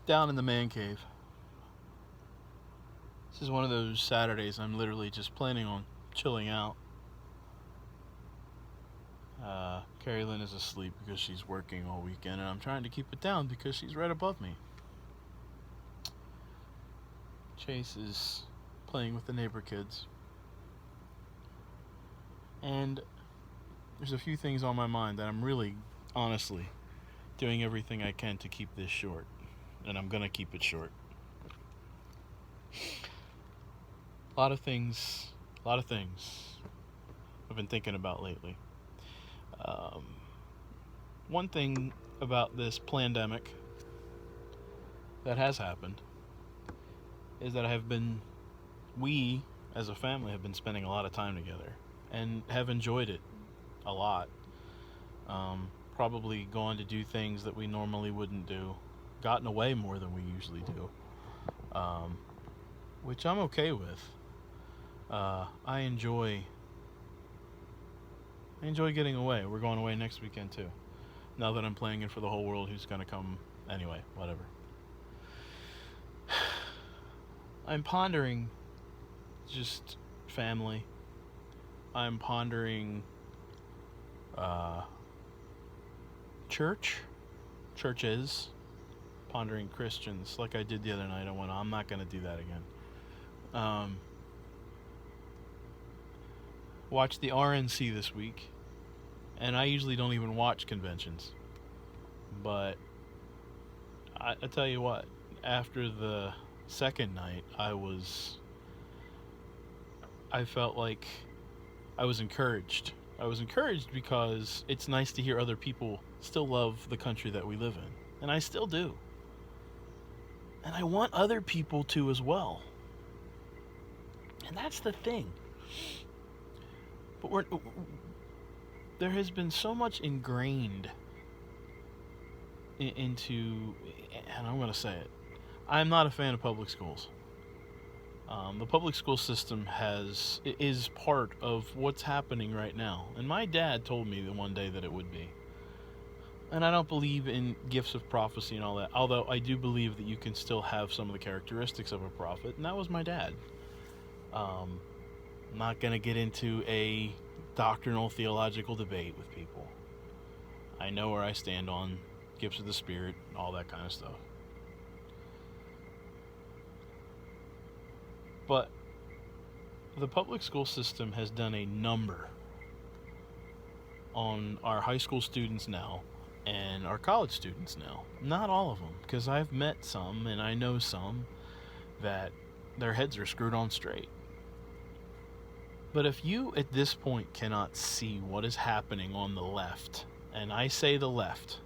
down in the man cave. This is one of those Saturdays I'm literally just planning on chilling out. Carrie Lynn is asleep because she's working all weekend, and I'm trying to keep it down because she's right above me. Chase is playing with the neighbor kids. And there's a few things on my mind that I'm really, honestly, doing everything I can to keep this short. And I'm going to keep it short. A lot of things I've been thinking about lately. Um, One thing about this pandemic that has happened is that we as a family have been spending a lot of time together and have enjoyed it a lot. Probably gone to do things that we normally wouldn't do, gotten away more than we usually do, um, which I'm okay with. I enjoy getting away. We're going away next weekend too. Now that I'm playing it for the whole world, who's gonna come anyway? Whatever. I'm pondering just family. I'm pondering uh, churches, pondering Christians, like I did the other night. I'm not gonna do that again. Um, Watched the RNC this week, and I usually don't even watch conventions, but I tell you what, after the second night, I felt like I was encouraged. I was encouraged because it's nice to hear other people still love the country that we live in, and I still do. And I want other people to as well. And that's the thing. But there has been so much ingrained into, and I'm going to say it, I'm not a fan of public schools. The public school system is part of what's happening right now, and my dad told me that one day that it would be. And I don't believe in gifts of prophecy and all that, although I do believe that you can still have some of the characteristics of a prophet, and that was my dad. I'm not going to get into a doctrinal theological debate with people. I know where I stand on gifts of the Spirit, all that kind of stuff. But the public school system has done a number on our high school students now and our college students now. Not all of them, because I've met some and I know some that their heads are screwed on straight. But if you at this point cannot see what is happening on the left, and I say the left,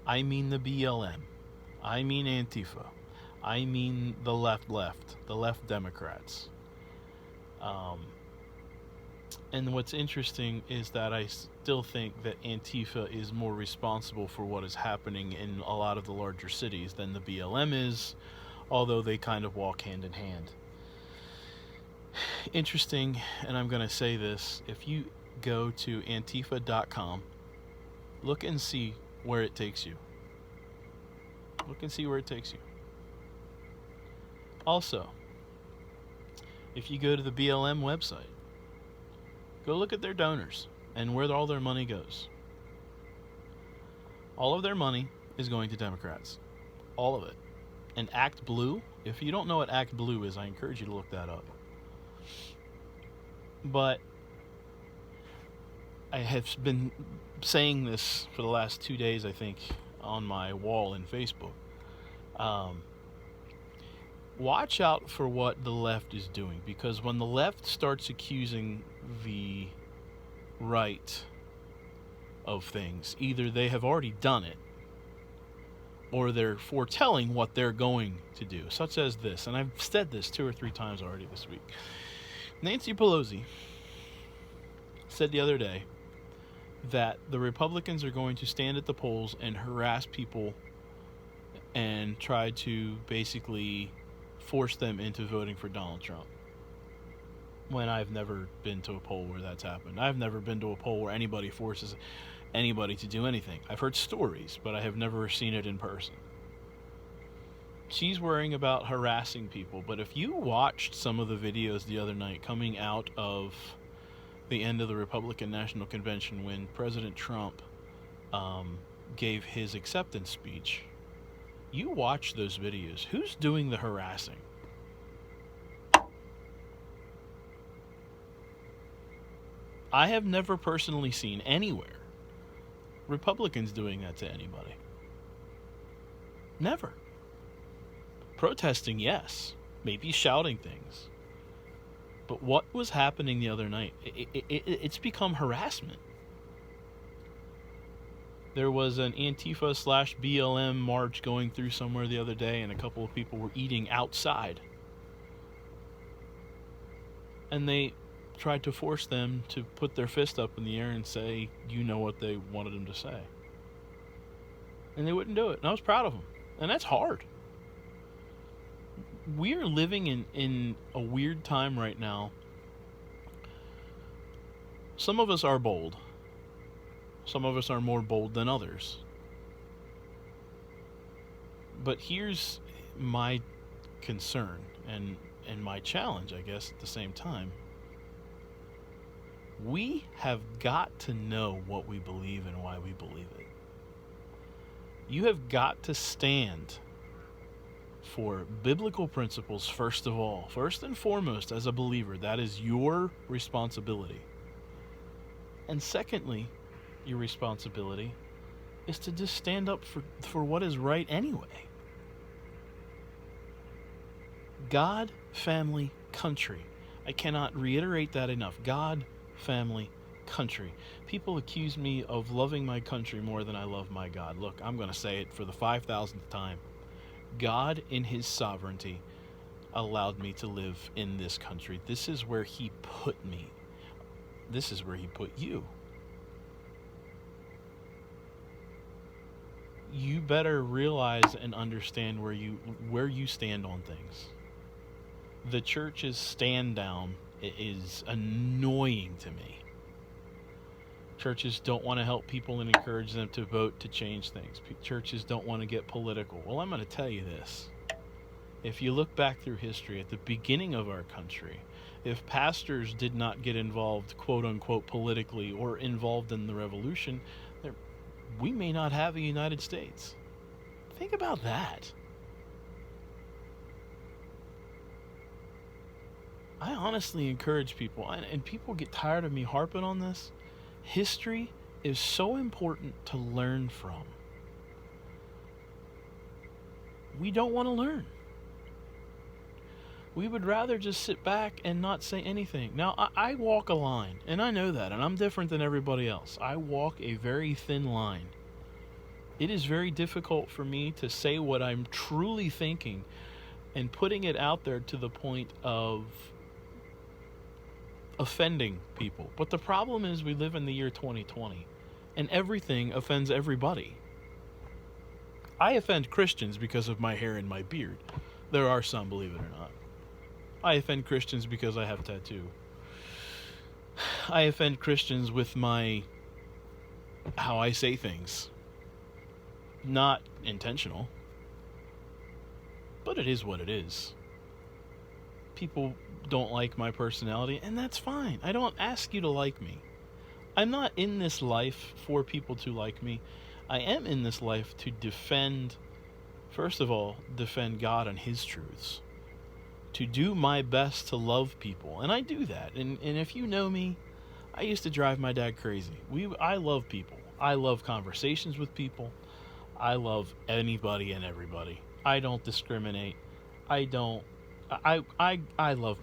I mean the BLM, I mean Antifa, I mean the left Democrats. And what's interesting is that I still think that Antifa is more responsible for what is happening in a lot of the larger cities than the BLM is, although they kind of walk hand in hand. Interesting, and I'm going to say this, if you go to antifa.com, look and see where it takes you. Look and see where it takes you. Also, if you go to the BLM website, go look at their donors and where all their money goes. All of their money is going to Democrats. All of it. And Act Blue, if you don't know what Act Blue is, I encourage you to look that up. But I have been saying this for the last 2 days, I think, on my wall in Facebook. Watch out for what the left is doing, because when the left starts accusing the right of things, either they have already done it or they're foretelling what they're going to do, such as this. And I've said this 2 or 3 times already this week. Nancy Pelosi said the other day that the Republicans are going to stand at the polls and harass people and try to basically force them into voting for Donald Trump. When I've never been to a poll where that's happened. I've never been to a poll where anybody forces anybody to do anything. I've heard stories, but I have never seen it in person. She's worrying about harassing people. But if you watched some of the videos the other night coming out of the end of the Republican National Convention when President Trump gave his acceptance speech, you watch those videos. Who's doing the harassing? I have never personally seen anywhere Republicans doing that to anybody. Never. Protesting, yes. Maybe shouting things. But what was happening the other night, it's become harassment. There was an Antifa/BLM march going through somewhere the other day, and a couple of people were eating outside. And they tried to force them to put their fist up in the air and say, you know what they wanted them to say. And they wouldn't do it. And I was proud of them. And that's hard. We are living in a weird time right now. Some of us are bold. Some of us are more bold than others. But here's my concern and my challenge, I guess, at the same time. We have got to know what we believe and why we believe it. You have got to stand for biblical principles, first of all. First and foremost, as a believer, that is your responsibility. And secondly, your responsibility is to just stand up for what is right anyway. God, family, country. I cannot reiterate that enough. God, family, country. People accuse me of loving my country more than I love my God. Look, I'm going to say it for the 5,000th time. God, in his sovereignty, allowed me to live in this country. This is where he put me. This is where he put you. You better realize and understand where you stand on things. The church's stand down is annoying to me. Churches don't want to help people and encourage them to vote to change things. Churches don't want to get political. Well, I'm going to tell you this. If you look back through history, at the beginning of our country, if pastors did not get involved, quote unquote, politically or involved in the revolution, we may not have a United States. Think about that. I honestly encourage people, and people get tired of me harping on this. History is so important to learn from. We don't want to learn. We would rather just sit back and not say anything. Now, I walk a line, and I know that, and I'm different than everybody else. I walk a very thin line. It is very difficult for me to say what I'm truly thinking and putting it out there to the point of offending people. But the problem is we live in the year 2020, and everything offends everybody. I offend Christians because of my hair and my beard. There are some, believe it or not. I offend Christians because I have a tattoo. I offend Christians with how I say things. Not intentional. But it is what it is. People don't like my personality, and that's fine. I don't ask you to like me. I'm not in this life for people to like me. I am in this life to defend, first of all, defend God and his truths. To do my best to love people. And I do that. And if you know me, I used to drive my dad crazy. I love people. I love conversations with people. I love anybody and everybody. I don't discriminate. I love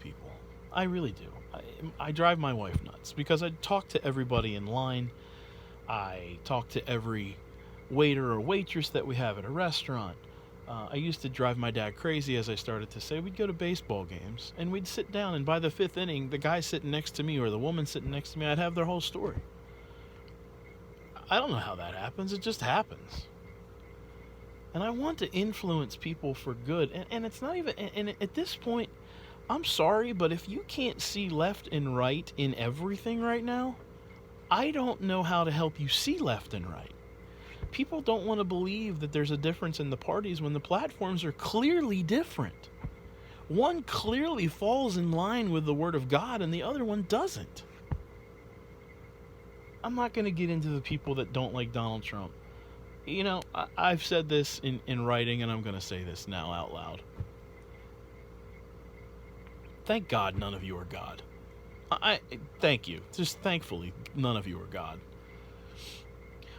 people. I really do. I drive my wife nuts because I talk to everybody in line. I talk to every waiter or waitress that we have at a restaurant. I used to drive my dad crazy, as I started to say. We'd go to baseball games, and we'd sit down, and by the fifth inning, the guy sitting next to me or the woman sitting next to me, I'd have their whole story. I don't know how that happens. It just happens. And I want to influence people for good. And it's not even... And at this point, I'm sorry, but if you can't see left and right in everything right now, I don't know how to help you see left and right. people don't want to believe that there's a difference in the parties when the platforms are clearly different. One clearly falls in line with the Word of God and the other one doesn't. I'm not going to get into the people that don't like Donald Trump. You know, I've said this in writing, and I'm going to say this now out loud. Thank God none of you are God. Thank you. Just thankfully, none of you are God.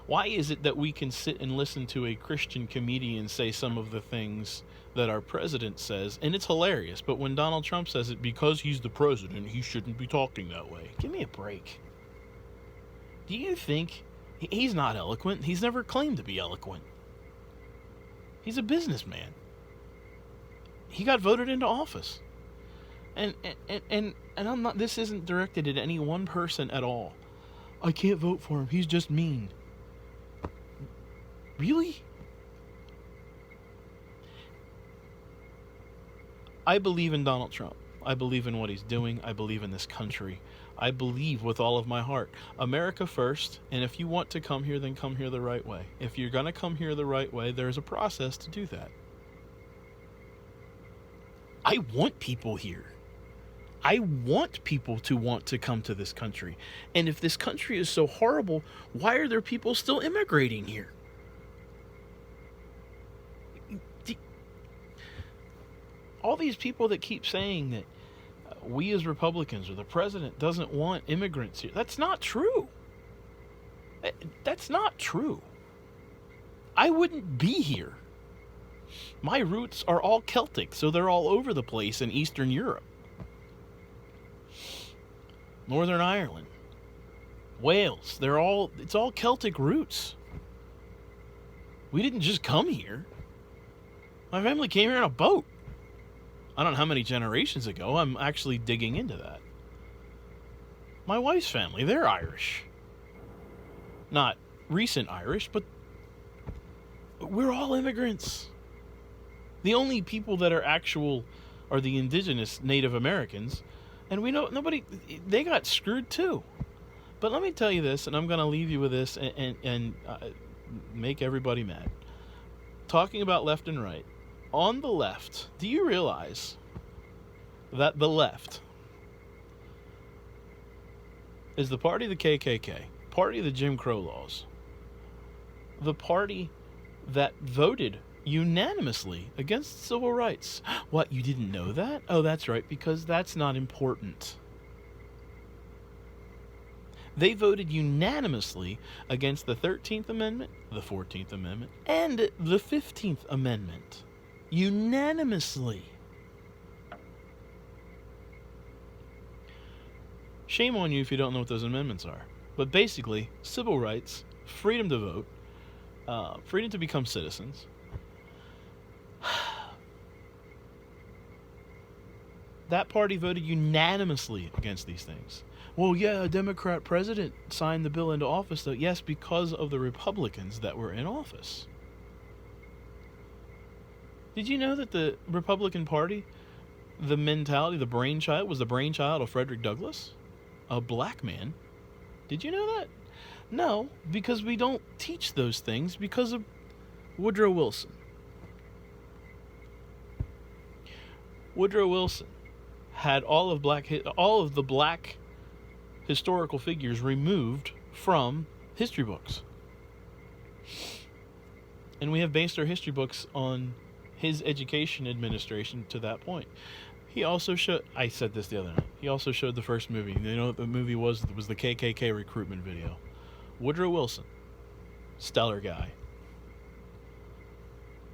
Why is it that we can sit and listen to a Christian comedian say some of the things that our president says, and it's hilarious, but when Donald Trump says it, because he's the president, he shouldn't be talking that way? Give me a break. Do you think he's not eloquent? He's never claimed to be eloquent. He's a businessman. He got voted into office. And I'm not, this isn't directed at any one person at all. I can't vote for him. He's just mean. Really? I believe in Donald Trump. I believe in what he's doing. I believe in this country. I believe with all of my heart. America first, and if you want to come here, then come here the right way. If you're going to come here the right way, there's a process to do that. I want people here. I want people to want to come to this country. And if this country is so horrible, why are there people still immigrating here? All these people that keep saying that we as Republicans or the president doesn't want immigrants here. That's not true. That's not true. I wouldn't be here. My roots are all Celtic, so they're all over the place in Eastern Europe. Northern Ireland, Wales, it's all Celtic roots. We didn't just come here. My family came here on a boat. I don't know how many generations ago. I'm actually digging into that. My wife's family, they're Irish. Not recent Irish, but we're all immigrants. The only people that are actual are the indigenous Native Americans. And we know they got screwed too. But let me tell you this, and I'm going to leave you with this and make everybody mad. Talking about left and right. On the left, do you realize that the left is the party of the KKK, party of the Jim Crow laws, the party that voted unanimously against civil rights? What, you didn't know that? Oh, that's right, because that's not important. They voted unanimously against the 13th Amendment, the 14th Amendment, and the 15th Amendment. Unanimously. Shame on you if you don't know what those amendments are. But basically, civil rights, freedom to vote, freedom to become citizens. That party voted unanimously against these things. Well, yeah, a Democrat president signed the bill into office, though. Yes, because of the Republicans that were in office. Did you know that the Republican Party, the mentality, the brainchild, was the brainchild of Frederick Douglass? A black man. Did you know that? No, because we don't teach those things because of Woodrow Wilson. Woodrow Wilson had all of the black historical figures removed from history books. And we have based our history books on his education administration to that point. He also showed, I said this the other night, he also showed the first movie. You know what the movie was? It was the KKK recruitment video. Woodrow Wilson, stellar guy.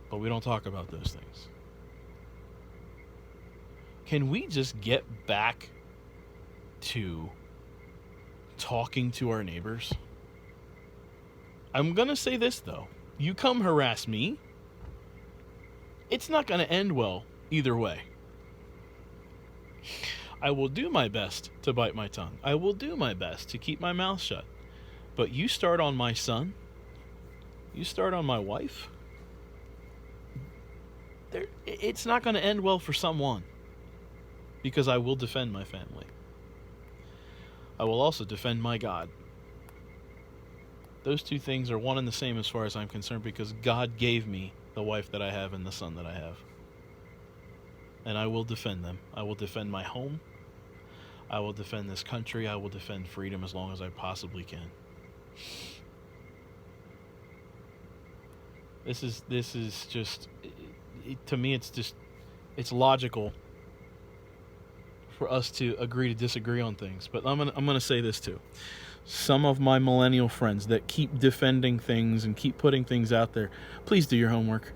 But we don't talk about those things. Can we just get back to talking to our neighbors? I'm going to say this, though. You come harass me, it's not going to end well either way. I will do my best to bite my tongue. I will do my best to keep my mouth shut. But you start on my son, you start on my wife, it's not going to end well for someone. Because I will defend my family. I will also defend my God. Those two things are one and the same as far as I'm concerned, because God gave me the wife that I have and the son that I have. And I will defend them. I will defend my home. I will defend this country. I will defend freedom as long as I possibly can. This is just, to me, it's logical for us to agree to disagree on things. But I'm gonna say this too. Some of my millennial friends that keep defending things and keep putting things out there, please do your homework.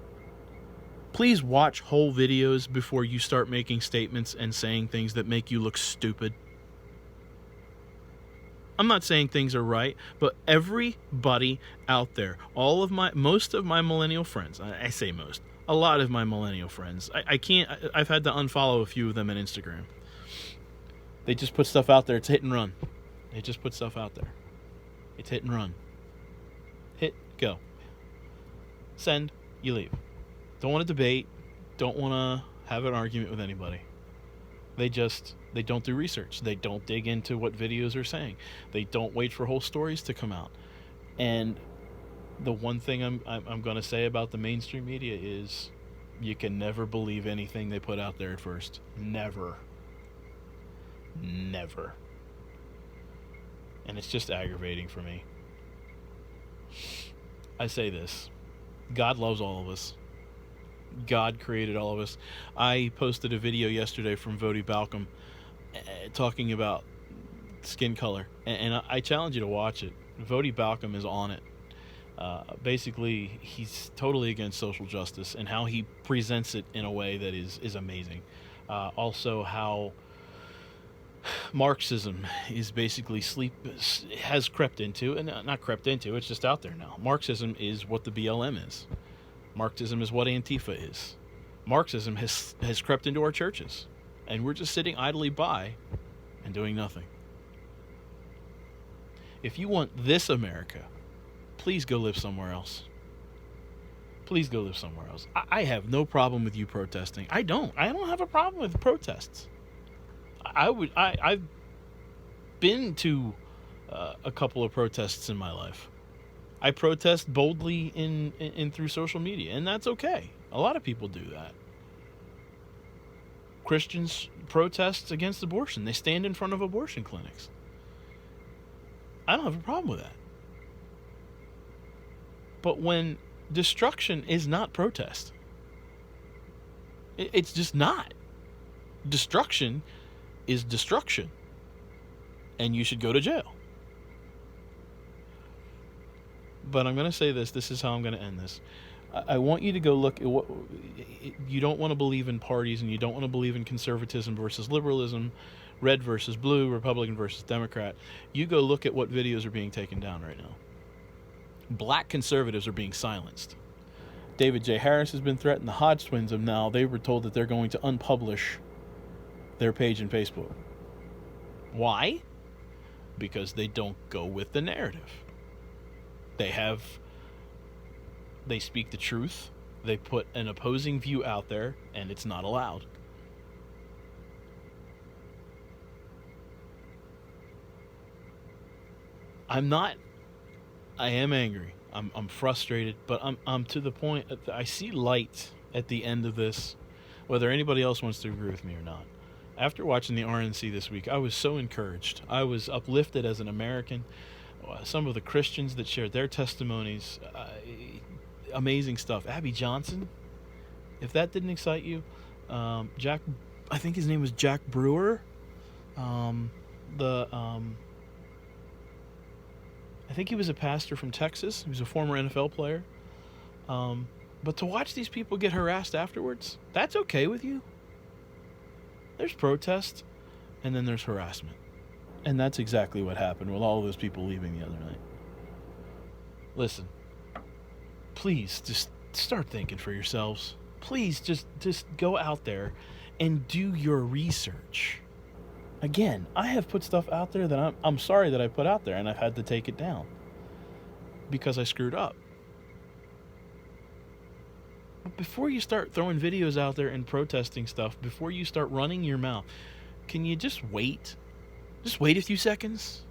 Please watch whole videos before you start making statements and saying things that make you look stupid. I'm not saying things are right, but everybody out there, most of my millennial friends, I say most, a lot of my millennial friends, I've had to unfollow a few of them on Instagram. They just put stuff out there. It's hit and run. They just put stuff out there. It's hit and run. Hit, go. Send, you leave. Don't want to debate. Don't want to have an argument with anybody. They don't do research. They don't dig into what videos are saying. They don't wait for whole stories to come out. And the one thing I'm going to say about the mainstream media is you can never believe anything they put out there at first. Never. Never. And it's just aggravating for me. I say this. God loves all of us. God created all of us. I posted a video yesterday from Vodi Balcom talking about skin color, and I challenge you to watch it. Vodi Balcom is on it. Basically, he's totally against social justice and how he presents it in a way that is amazing. Also, how Marxism is basically has crept into, and not crept into, it's just out there now. Marxism is what the BLM is. Marxism is what Antifa is. Marxism has crept into our churches, and we're just sitting idly by and doing nothing. If you want this America, please go live somewhere else. Please go live somewhere else. I have no problem with you protesting. I don't have a problem with protests. I've been to a couple of protests in my life. I protest boldly in through social media, and that's okay. A lot of people do that. Christians protest against abortion. They stand in front of abortion clinics. I don't have a problem with that. But when destruction is not protest, it's just not. Destruction is destruction, and you should go to jail. But I'm going to say this. This is how I'm going to end this. I want you to go look at what you don't want to believe in parties, and you don't want to believe in conservatism versus liberalism, red versus blue, Republican versus Democrat. You go look at what videos are being taken down right now. Black conservatives are being silenced. David J. Harris has been threatened. The Hodge twins have now. They were told that they're going to unpublish their page in Facebook. Why? Because they don't go with the narrative. They speak the truth. They put an opposing view out there, and it's not allowed. I am angry. I'm frustrated, but I'm to the point that I see light at the end of this, whether anybody else wants to agree with me or not. After watching the RNC this week, I was so encouraged. I was uplifted as an American. Some of the Christians that shared their testimonies, amazing stuff. Abby Johnson, if that didn't excite you, Jack, I think his name was Jack Brewer. I think he was a pastor from Texas. He was a former NFL player. But to watch these people get harassed afterwards, that's okay with you? There's protest, and then there's harassment. And that's exactly what happened with all of those people leaving the other night. Listen, please just start thinking for yourselves. Please just go out there and do your research. Again, I have put stuff out there that I'm sorry that I put out there, and I've had to take it down because I screwed up. But before you start throwing videos out there and protesting stuff, before you start running your mouth, can you just wait? Just wait a few seconds.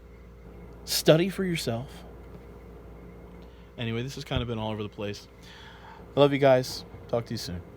Study for yourself. Anyway, this has kind of been all over the place. I love you guys. Talk to you soon.